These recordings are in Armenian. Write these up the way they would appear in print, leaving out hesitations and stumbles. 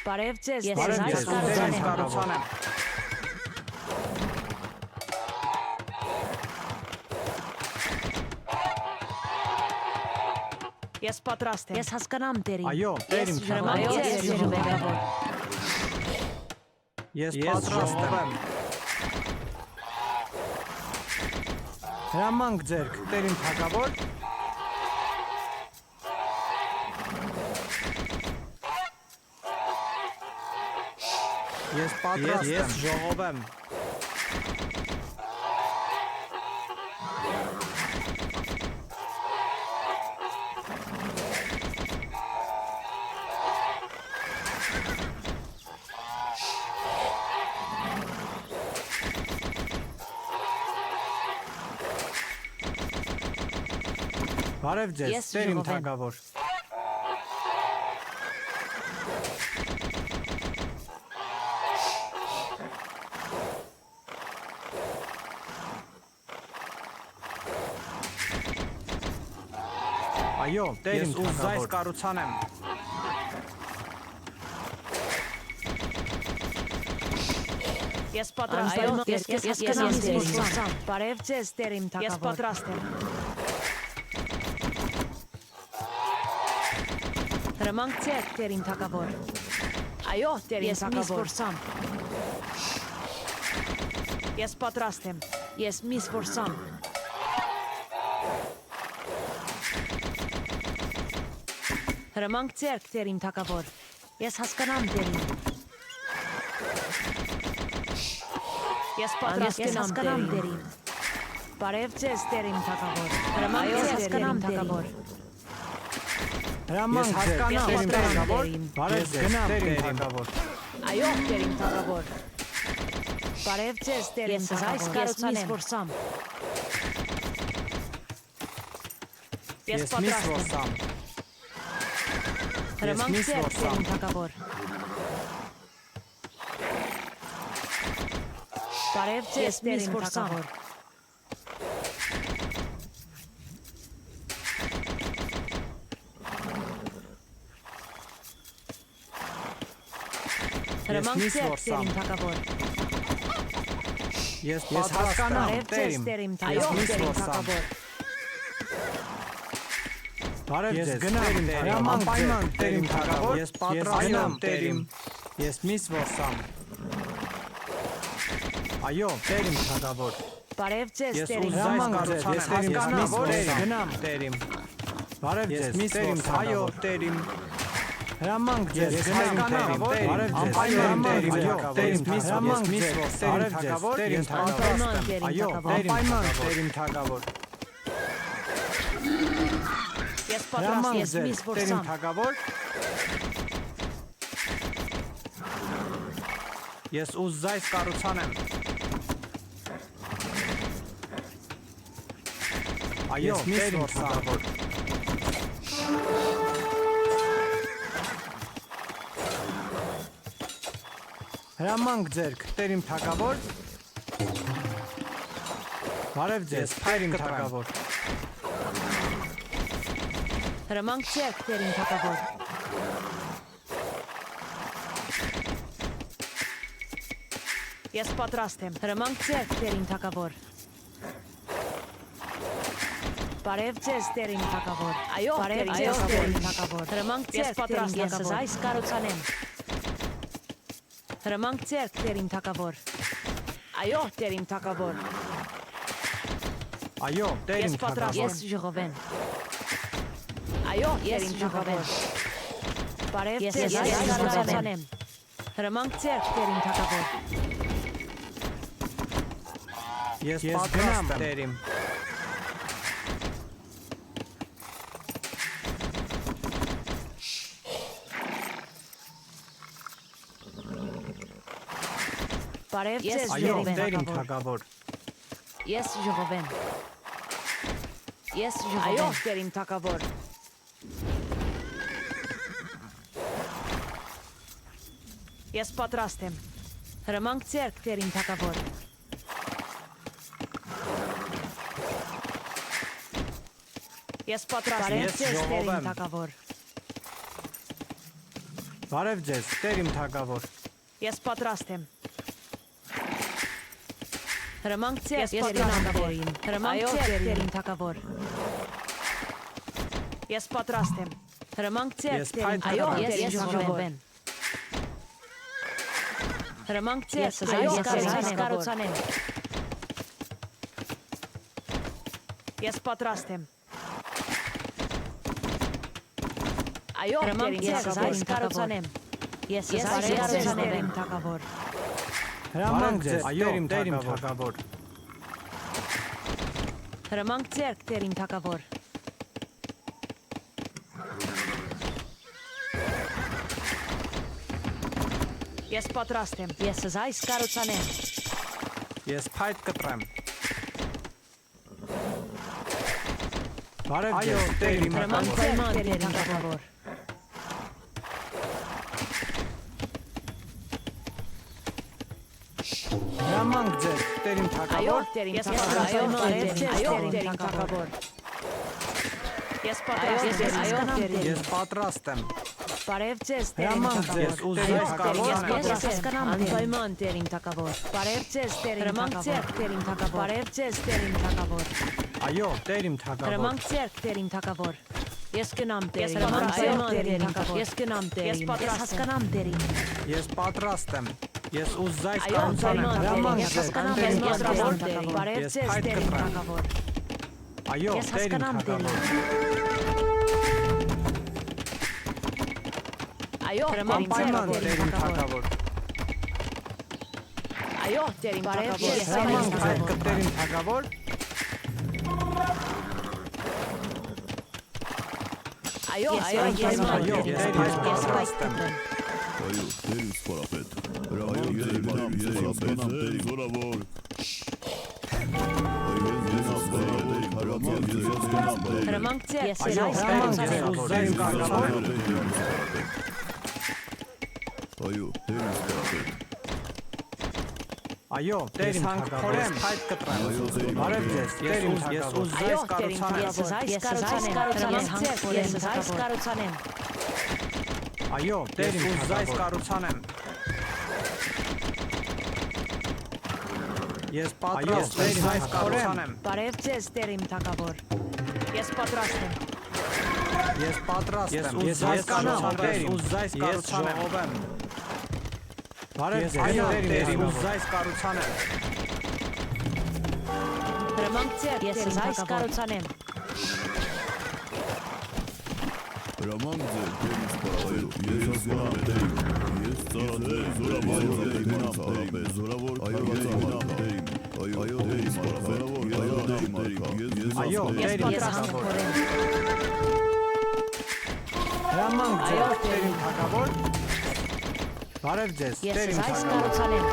Բարև ձեզ, Բարև ձեզ, կառուցանեմ։ կառուցանեմ։ Ես պատրաստ եմ։ Ես հասկանամ տերին։ Այո, տեր իմ Այո, ես ժողովրդավոր։ Ես պատրաստ եմ։ Հրամանք ձերք, տեր իմ թագավոր։ Ես պատրաստ եմ։ Ես ժողով եմ։ Բարև ձեզ, տեր իմ թագավոր։ Այո, տեր իմ թագավոր։ Ես կառուցանեմ։ Ես պատրաստ եմ։ Ես կնամ։ Բարև ձեզ, տեր իմ թագավոր։ Ես պատրաստ եմ։ Հրամանք ձեր, տեր իմ թագավոր։ Այո, տեր իմ թագավոր։ Ես պատրաստ եմ։ Ես միս որսամ։ Հրամանք ձեր, տեր իմ թագավոր։ Ես հասկանամ տերին։ Ես պատրաստ եմ հասկանամ տերին։ Բարև ձեզ, տեր իմ թագավոր։ Հրամանք ձեր, հասկանամ թագավոր։ Հրամանք հասկանամ տեր իմ թագավոր։ Բարև ձեզ, տեր իմ թագավոր։ Այո, տեր իմ թագավոր։ Բարև ձեզ, տեր իմ թագավոր։ Ես միս որսամ։ Ես պատրաստ եմ։ Հրամանք ձեր, տեր իմ թագավոր։ Բարև ձեզ, տեր իմ թագավոր։ Հրամանք ձեր, տեր իմ թագավոր։ Ես հասկանամ տեր իմ թագավոր։ Բարև ձեզ, գնամ տեր իմ, անպայման տեր իմ թագավոր։ Ես պատրաստ եմ տեր իմ։ Ես միս որսամ։ Այո, տեր իմ թագավոր։ Բարև ձեզ, Ես տեր իմ հրամանք ձեզ, թագավոր։ ես հասկանամ գնամ տեր իմ։ Բարև ձեզ, տեր իմ, այո, տեր իմ։ Հրամանք ձեզ, ես հասկանամ բարև ձեզ, անպայման տեր իմ, տեր իմ, հրամանք ձեզ, բարև ձեզ, տեր իմ թագավոր։ Այո, անպայման տեր իմ թագավոր։ Ես պատրաստ եմ, ես միս տեր իմ որսամ։ թագավոր։ Ես ուզայս կառուցանեմ։ Այո, տեր իմ թագավոր։ Հրամանք ձերք, տեր իմ թագավոր։ Բարև ձեզ, տեր իմ թագավոր։ Հրամանք ձեր, տեր իմ թագավոր։ Ես պատրաստ եմ։ Հրամանք ձեր, տեր իմ թագավոր։ Բարև ձեզ, տեր իմ թագավոր։ Այո, բարև ձեզ, տեր իմ թագավոր։ Հրամանք ձեր, պատրաստ եմ, ես այս կառուցանեմ։ Հրամանք ձեր, տեր իմ թագավոր։ Այո, տեր իմ թագավոր։ Այո, տեր Ես իմ պատրաստ թագավոր։ եմ ժողովեն։ Այո, տեր իմ թագավոր։ Բարև ձեզ, այս կառուցանեմ։ Հրամանք ձեր, տեր իմ թագավոր։ Ես պատրաստ եմ տեր իմ։ Բարև ձեզ, Այո, տեր տեր իմ իմ թագավոր։ թագավոր։ Ես ժողովեն։ Ես ժողովեն։ Այո, տեր իմ թագավոր։ Ես պատրաստ եմ։ Հրամանք ձեր, տեր իմ թագավոր։ Ես պատրաստ եմ, ձեզ տեր իմ թագավոր։ Բարև ձեզ, Տեր իմ թագավոր։ Ես պատրաստ եմ։ Հրամանք ձեր, ես պատրաստ եմ։ Հրամանք ձեր, Տեր իմ թագավոր։ Ես պատրաստ եմ։ Հրամանք ձեր, այո, ես ժողովեն։ Հրամանք ձեր, այս կառուցանեմ։ Ես պատրաստ եմ։ Այո, հրամանք ձեր, այս կառուցանեմ։ Ես կառուցանեմ թագավոր։ Հրամանք ձեզ, այո, Տեր իմ թագավոր։ Հրամանք ձեր, Տեր իմ թագավոր։ Ես պատրաստ եմ։ Ես այս կառուցանեմ։ Ես փայտ կտրեմ։ Բարև ձեզ, Տեր իմ թագավոր։ Հրամանք ձեզ, Տեր իմ Այո, թագավոր։ Տեր իմ թագավոր։ Ես պատրաստ եմ։ Ես պատրաստ եմ։ Բարև ձեզ, Տեր իմ Հրամանք ձեզ, թագավոր։ ուզում Ես կարող հասկանամ անպայման Տեր իմ թագավոր։ Բարև ձեզ, Տեր իմ թագավոր։ Բարև ձեզ, Տեր իմ թագավոր։ Այո, Տեր իմ թագավոր։ Հրամանք ձեր, Տեր իմ թագավոր։ Ես գնամ Տեր իմ թագավոր։ Ես գնամ Տեր իմ։ Ես հասկանամ Տեր իմ։ Ես պատրաստ եմ։ Ես ուզայց Այո, կառուցանեմ։ Հրամանք ես ձեզ, հասկանամ Տեր իմ ես թագավոր։ պատրաստ եմ։ Բարև Ես ձեզ, փայտ Տեր իմ կտրեմ։ թագավոր։ Այո, Ես Տեր իմ հասկանամ Տեր թագավոր։ Այո, Անպայման Տեր իմ թագավոր։ Այո, Տեր իմ թագավոր։ Հրամանք փայտ կտրեմ իմ թագավոր։ Այո, ես պատրաստ եմ։ Այո, Տեր սպարապետ։ Այո, Տեր զորավոր։ Հրամանք ձեր, ես Այո, հրամանք ձեզ, ուզայց կառուցանեմ։ Այո, Տեր սպարապետ։ Այո, Տեր իմ թագավոր, փայտ կտրեմ։ Բարև ձեզ, Տեր իմ թագավոր։ Այո, Տեր իմ ես այս կառուցանեմ։ Այո, Տեր իմ ուզայց կառուցանեմ։ Ես պատրաստ եմ, Տեր այս կառուցանեմ։ Բարև ձեզ, Տեր իմ թագավոր։ Ես պատրաստ եմ։ Ես պատրաստ եմ, ես կառուցանեմ, ուզայց կառուցանեմ։ Բարև ձեզ, Տեր իմ ուզայց կառուցանեմ։ Հրամանք ձեր, ես այս կառուցանեմ։ Հրամանք ձեր, Տեր սպարապետ։ Ես հասկանամ։ Ես ծառայել զորավոր Տեր զորավոր քաղաքացի Տեր։ Այո, Տեր սպարապետ։ Այո, Տեր իմ թագավոր։ Հրամանք ձեր, Տեր իմ թագավոր։ Բարև ձեզ, Ես Տեր իմ այս թագավոր։ կառուցանեմ։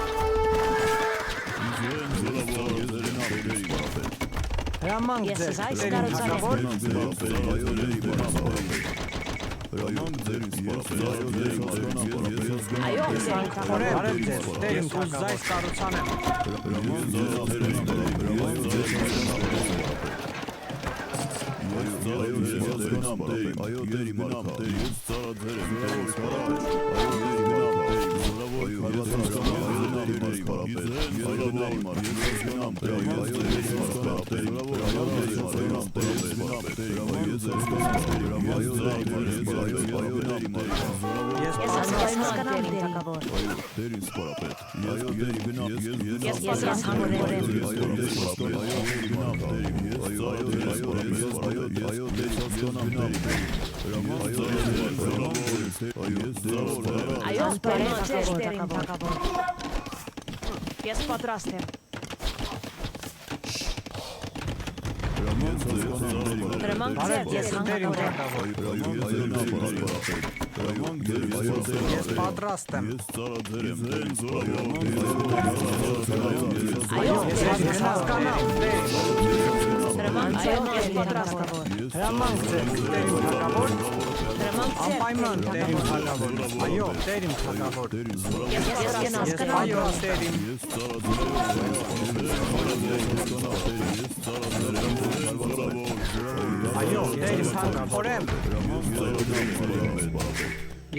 Հրամանք Ես ձեր, այս Տեր իմ թագավոր։ Այո, Տեր իմ թագավոր։ Բարև ձեզ, Տեր իմ ուզայց կառուցանեմ։ Այո, Տեր իմանամ, Տեր ես ծառայել եմ, Տեր սպարապետ։ Այո, Տեր իմանամ, Ես հասկանամ Տեր իմ թագավոր։ Տեր սպարապետ։ Այո, Տեր գնամ, Ես համուրեմ։ Այո, բարև ձեզ, Տեր իմ թագավոր։ Ես պատրաստ եմ։ Հրամանք ձեր, ես Տեր իմ համուրեմ։ թագավոր։ Ես պատրաստ եմ։ Այո, Ես հասկանամ, հրամանք ձեր, ես պատրաստ եմ։ հրամանք ձեր, Տեր իմ թագավոր։ Հրամանք ձեր, Անպայման Տեր իմ թագավոր։ Այո, Տեր իմ թագավոր։ ես հասկանամ։ Այո, Տեր իմ Այո, Տեր իմ թագավորեմ։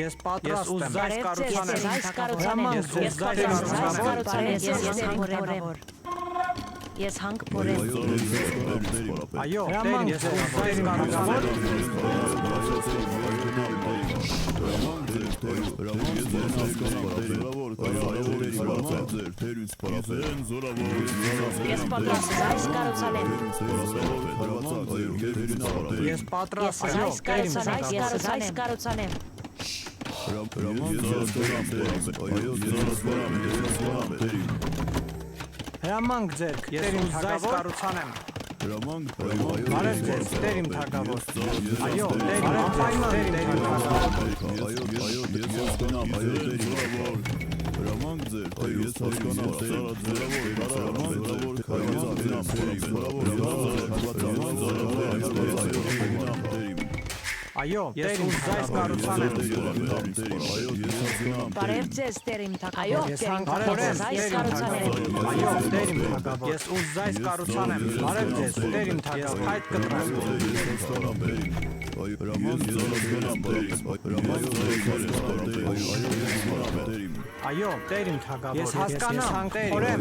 Ես պատրաստ եմ։ Բարև ձեզ, ես այս Հրամանք կառուցանեմ։ ձեզ, Ես պատրաստ եմ այս կառուցանեմ։ Ես հանք փորեմ։ Այո, հրամանք ձեզ, այս կառուցանեմ։ Ես պատրաստ եմ այս կառուցանեմ։ Ես պատրաստ եմ Այս կառուցանեմ։ Հրամանք ձեր, ես ուզ այս կառուցանեմ։ Բարև ձեզ, Տեր իմ թագավոր։ Այո, Տեր իմ անպայման Տեր իմ Այո, Տեր իմ այս կառուցանեմ։ Բարև ձեզ, Տեր իմ թագավոր։ Ես հանքորեմ այս կառուցանեմ։ Այո, Տեր իմ թագավոր։ Ես ուզ այս կառուցանեմ։ Բարև ձեզ, Տեր իմ թագավոր։ Այդ կտրեմ։ Այո, Տեր իմ թագավոր։ Ես հասկանամ, խորեմ։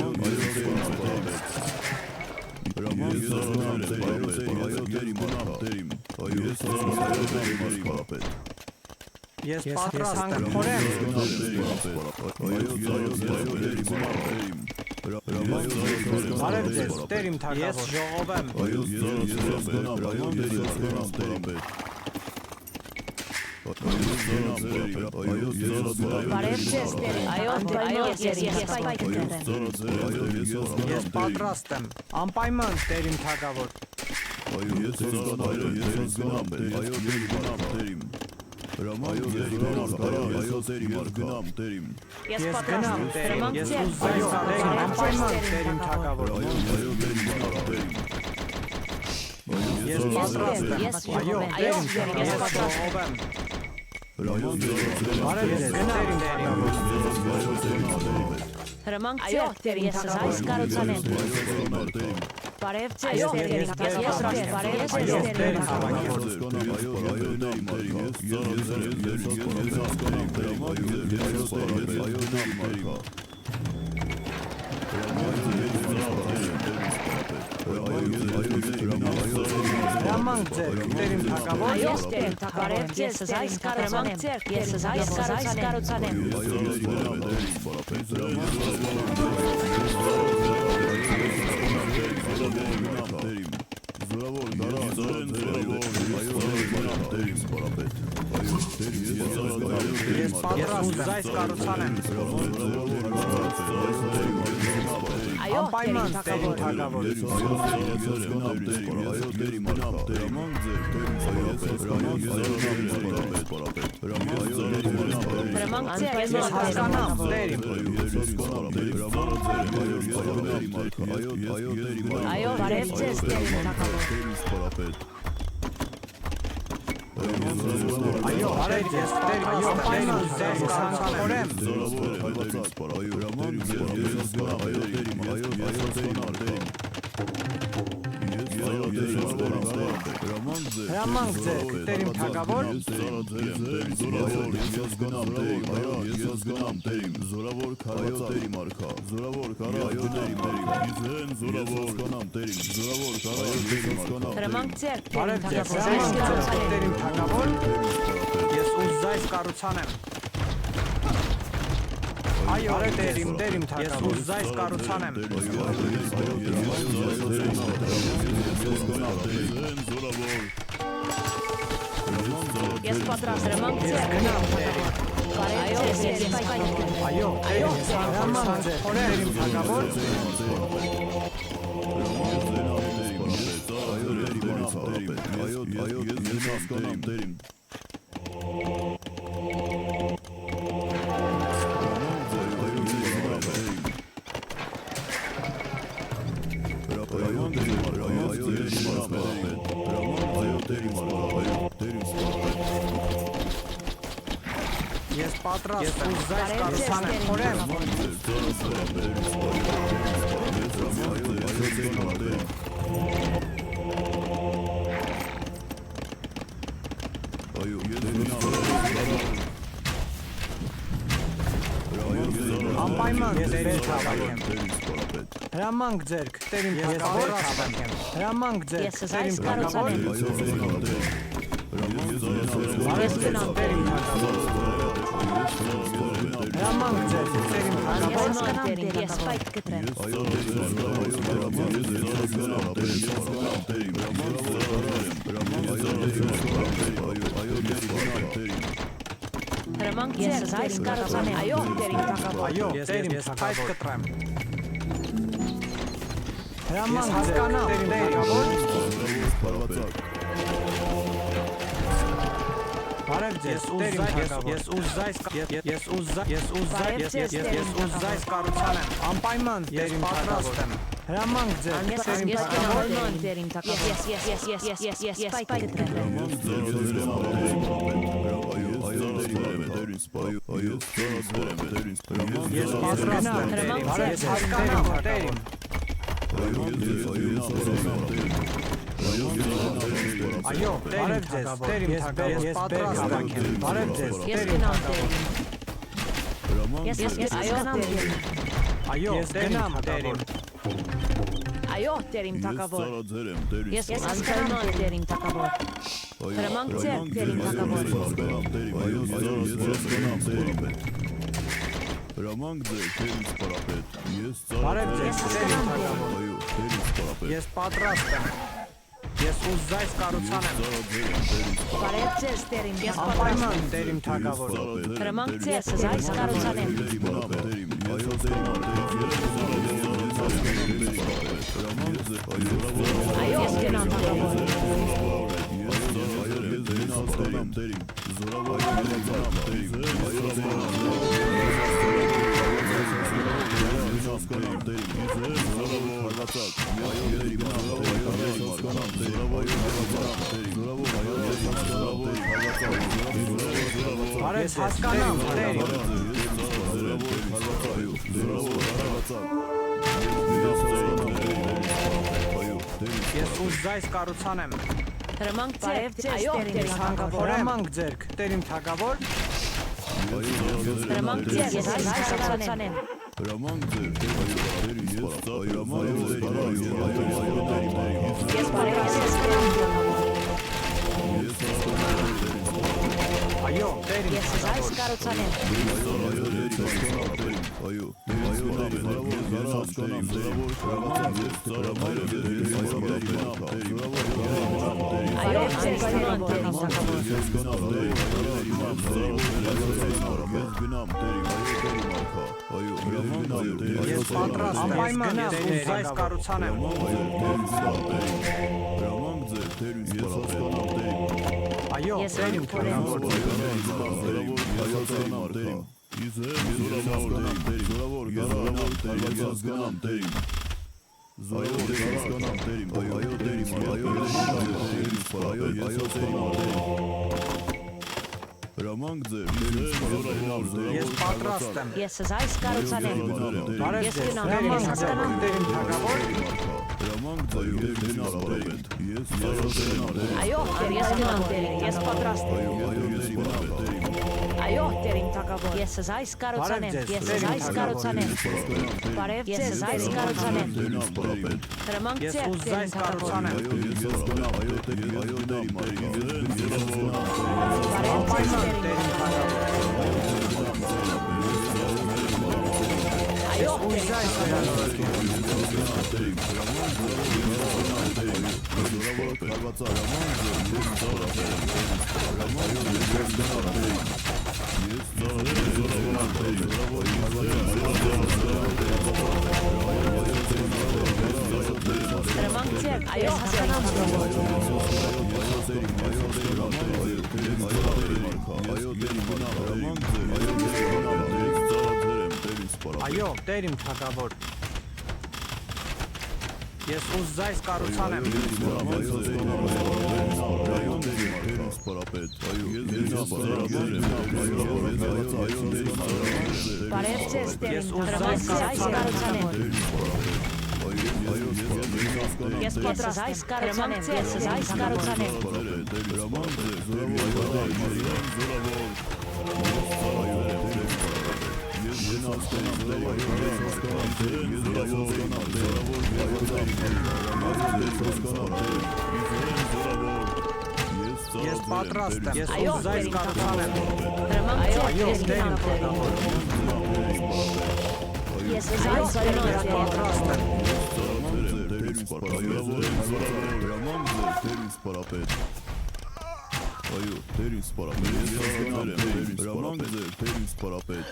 Ես պատրաստ եմ, խորեմ։ Բարև ձեզ, Տեր իմ թագավոր։ Ես ժողովեմ։ Բարև ձեզ, Տեր իմ Ես պատրաստ եմ, անպայման Տեր իմ թագավոր։ Ես պատրաստ եմ, Ես ուզ այս կառուցանեմ, անպայման Տեր իմ թագավոր։ Ես պատրաստ եմ, այո, Տեր իմ թագավոր, ես ժողովեմ։ Բարև ձեզ, Տեր իմ թագավոր։ Հրամանք ձեր, Տեր ես այս կառուցանեմ։ Բարև ձեզ, Տեր իմ թագավոր։ Հրամանք ձեր, Տեր իմ թագավոր։ Այո, Տեր իմ թագավոր, ես այս կառուցանեմ։ Ես այս կառուցանեմ։ Ես պատրաստ եմ, այս կառուցանեմ։ Այո, Տեր իմ Տեր իմ թագավոր։ հրամանք ձեր, Ես հասկանամ, Տեր իմ։ Այո, բարև ձեզ, Տեր իմ թագավոր։ Այո, բարև ձեզ, Տեր իմ, անպայման ձեզ կառուցանեմ։ Հրամանք ձեր, Տեր իմ թագավոր։ Հրամանք ձեր, Տեր Բարև իմ ձեզ, թագավոր։ Տեր իմ թագավոր։ Ես ուզ այս կառուցանեմ։ Այո, Տեր իմ թագավոր։ Ես ուզ այս կառուցանեմ։ Ես պատրաստ հրամանք ձեր, բարև ձեզ, ես Այո, հրամանք ձեր, Տեր իմ թագավոր։ Ես պատրաստ եմ, ուզ այս կառուցանեմ, խորեմ։ Անպայման դերին թակավոր։ Տերին սպարապետ։ Հրամանք ձերք, տերին թակավոր ասեմ։ Հրամանք ձերք, Ես տերին այս թակավոր։ կառուցանեմ։ Ես գնամ Տերին թակավոր։ Հրամանք ձերք, տերին թակավոր։ Ես գնամ դերին, ես պայթ կտրեմ։ Հրամանք ձերք, այս կառուցանեմ։ Այո, դերին թակավոր։ Այո, տերին թակավոր կտրեմ։ Հրամանք ձերք, տերին թակավոր։ Բարև ձեզ, ես ուզայս կառուցանեմ, անպայման դերին պատրաստ եմ, հրամանք ձեզ, տերին թակավոր, դերին թակավոր։ Ես պայթ կտրեմ։ ես պատրաստ եմ, բարև հասկանամ, տերին, այո, բարև ձեզ, տերին թակավոր, ես պատրաստ եմ, բարև ձեզ, Ես տերին գնամ թակավոր, դերին։ այո, Ես տերին գնամ թակավոր, Այո, դերին թակավոր։ Ես Ես հասկանամ դերին թակավոր։ Հրամանք ձերք, տերին թակավոր։ Հրամանք ձեր, տերին սպարապետ։ Ես բարև ձեզ, տերին թակավոր, Այո, տերին սպարապետ։ ես պատրաստ եմ, ես ուզայս կառուցանեմ, Բարև ձեզ, տերին, ես պատրաստ անպայման տերին թակավոր, Հրամանք ձեզ, այս կառուցանեմ։ Այո, ես գնամ թակավոր։ բարև հասկանամ, տերին, ես ուզայս կառուցանեմ, Հրամանք ձերք, այո, տերին թակավոր։ հրամանք ձերք, տերին թակավոր, Հրամանք ձեզ, ես այս կառուցանեմ։ Հրամանք ձեր, տերին Ես բարև ձեզ, տերին թակավոր։ այո, տերին Ես այս կառուցանեմ։ Այո, Այո, ձեզ գնամ տերին թակավոր։ ես պատրաստ եմ, անպայման ես ուզայս կառուցանեմ, այո, Ես տերին թակավոր, Հրամանք ձեր, ես պատրաստ եմ, Ես այս կառուցանեմ։ բարև Ես ձեզ, գնամ, հրամանք ես ձեր, հասկանամ։ տերին թակավոր, հրամանք ձեր, ես Այո, ես գնամ տերին, ես պատրաստ եմ։ Այո, տերին թակավոր։ Ես այս կառուցանեմ, ես այս կառուցանեմ։ Բարև ձեզ, այս կառուցանեմ։ Հրամանք ես ձեզ, տերին ուզայս թակավոր։ կառուցանեմ, Բարև ձեզ, տերին Այո, ուզայս հրամանք ձեր, այո, հասկանամ։ այո, տերին թակավոր, ես ուզայս կառուցանեմ, Բարև ձեզ, տերին, ես ուզայս հրամանք ձեզ, այս կառուցանեմ, կառուցանեմ։ Ես պատրաստ այս կառուցանեմ, ես այս կառուցանեմ։ Ես պատրաստ եմ։ Այո, Զայս կառուցանեմ։ Հրամանք ձեռք, Այո, ես տերիմ գնամ, թագավոր։ Ես այս վերնորակ եմ։ Պատրաստ եմ։ Այո, տերին սպարապետ։ Ես հասկանում եմ, հրամանք ձեր, տերին սպարապետ։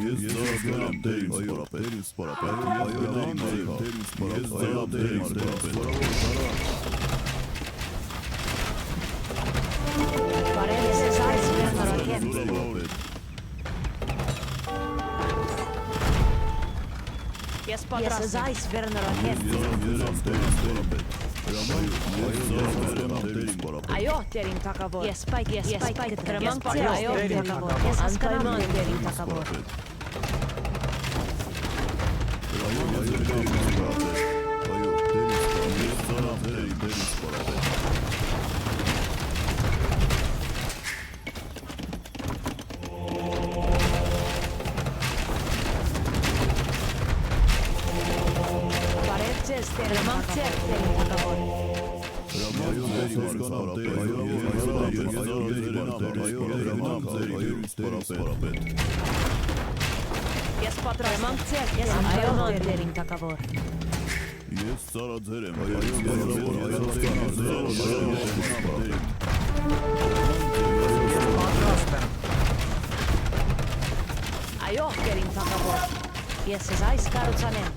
Ես հասկանում եմ, տերին սպարապետ։ Այո, տերին սպարապետ։ Այո, տերին սպարապետ։ Բարև, ես այս վերնորակ եմ։ Ես պատրաստ եմ։ Ես այս վերնորակ եմ։ Այո, տերին թագավոր։ Ես պայք, հրամանք ձեռք, այո, տերին թագավոր։ թագավոր։ Ես հասկանում եմ, տերին թագավոր։ Բարև ձեզ, հրամանք ձեռք, տերին թագավոր։ Ես պատրաստ եմ, ես հասկանում եմ, տերին թագավոր։ Ես ծառաձեր եմ, Պատրաստ եմ։ Այո, տերին թագավոր։ Ես այս կառուցանեմ։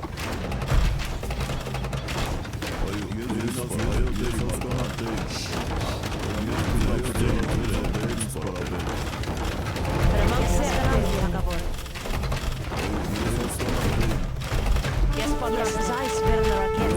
Հրամանք ձեռք, թագավոր։ Ես պատրաստ այս վերնորակ եմ։